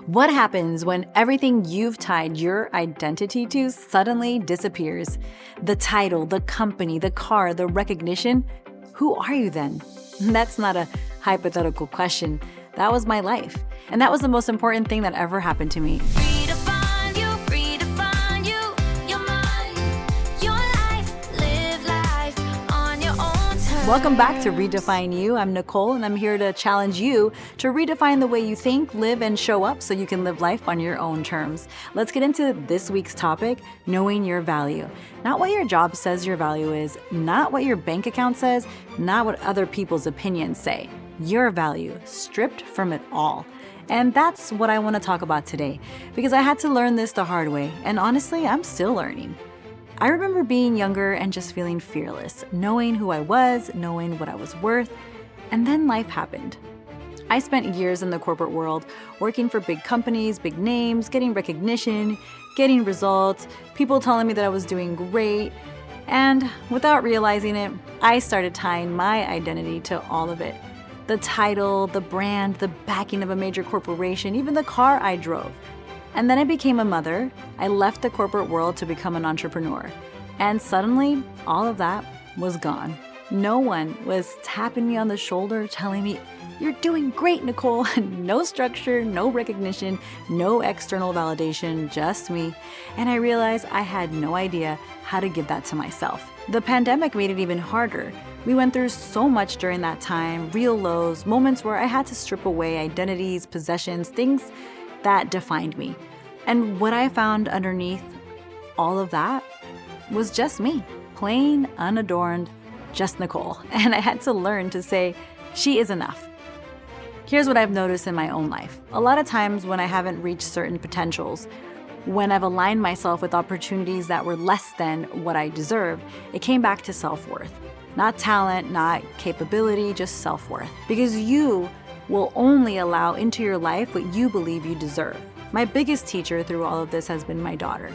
What happens when everything you've tied your identity to suddenly disappears? The title, the company, the car, the recognition? Who are you then? That's not a hypothetical question. That was my life. And that was the most important thing that ever happened to me. Redefine you, your mind, your life, live life on your own terms. Welcome back to Redefine You. I'm Nicole, and I'm here to challenge you to redefine the way you think, live, and show up so you can live life on your own terms. Let's get into this week's topic, knowing your value. Not what your job says your value is, not what your bank account says, not what other people's opinions say. Your value, stripped from it all. And that's what I want to talk about today, because I had to learn this the hard way, and honestly, I'm still learning. I remember being younger and just feeling fearless, knowing who I was, knowing what I was worth, and then life happened. I spent years in the corporate world, working for big companies, big names, getting recognition, getting results, people telling me that I was doing great, and without realizing it, I started tying my identity to all of it. The title, the brand, the backing of a major corporation, even the car I drove. And then I became a mother. I left the corporate world to become an entrepreneur. And suddenly, all of that was gone. No one was tapping me on the shoulder telling me, "You're doing great, Nicole." No structure, no recognition, no external validation, just me. And I realized I had no idea how to give that to myself. The pandemic made it even harder. We went through so much during that time, real lows, moments where I had to strip away identities, possessions, things that defined me. And what I found underneath all of that was just me, plain, unadorned, just Nicole. And I had to learn to say, she is enough. Here's what I've noticed in my own life. A lot of times when I haven't reached certain potentials, when I've aligned myself with opportunities that were less than what I deserved, it came back to self-worth. Not talent, not capability, just self-worth. Because you will only allow into your life what you believe you deserve. My biggest teacher through all of this has been my daughter.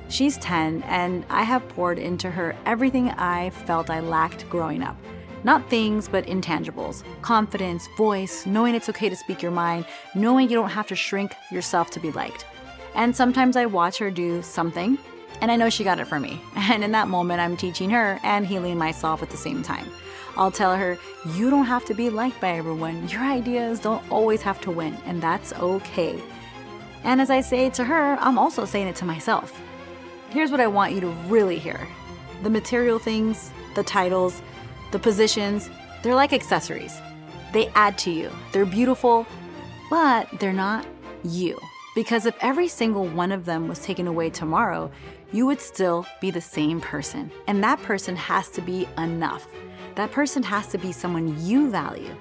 She's 10, and I have poured into her everything I felt I lacked growing up. Not things, but intangibles. Confidence, voice, knowing it's okay to speak your mind, knowing you don't have to shrink yourself to be liked. And sometimes I watch her do something, and I know she got it from me. And in that moment, I'm teaching her and healing myself at the same time. I'll tell her, you don't have to be liked by everyone. Your ideas don't always have to win, and that's okay. And as I say it to her, I'm also saying it to myself. Here's what I want you to really hear. The material things, the titles, the positions, they're like accessories. They add to you. They're beautiful, but they're not you. Because if every single one of them was taken away tomorrow, you would still be the same person. And that person has to be enough. That person has to be someone you value.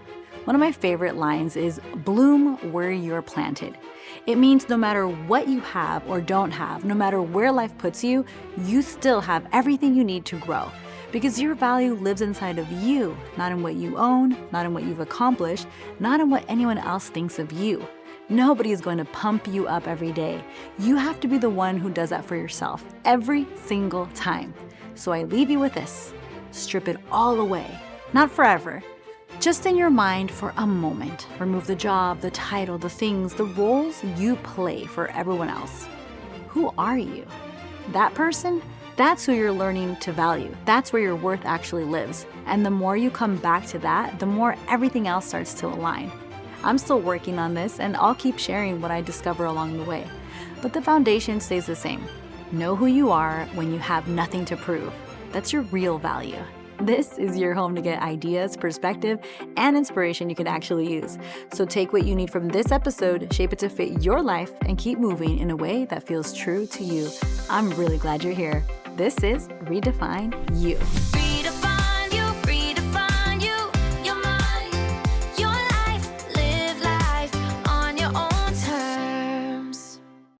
One of my favorite lines is, bloom where you're planted. It means no matter what you have or don't have, no matter where life puts you, you still have everything you need to grow. Because your value lives inside of you, not in what you own, not in what you've accomplished, not in what anyone else thinks of you. Nobody is going to pump you up every day. You have to be the one who does that for yourself every single time. So I leave you with this. Strip it all away. Not forever. Just in your mind for a moment. Remove the job, the title, the things, the roles you play for everyone else. Who are you? That person? That's who you're learning to value. That's where your worth actually lives. And the more you come back to that, the more everything else starts to align. I'm still working on this, and I'll keep sharing what I discover along the way. But the foundation stays the same. Know who you are when you have nothing to prove. That's your real value. This is your home to get ideas, perspective, and inspiration you can actually use. So take what you need from this episode, shape it to fit your life, and keep moving in a way that feels true to you. I'm really glad you're here. This is Redefine You.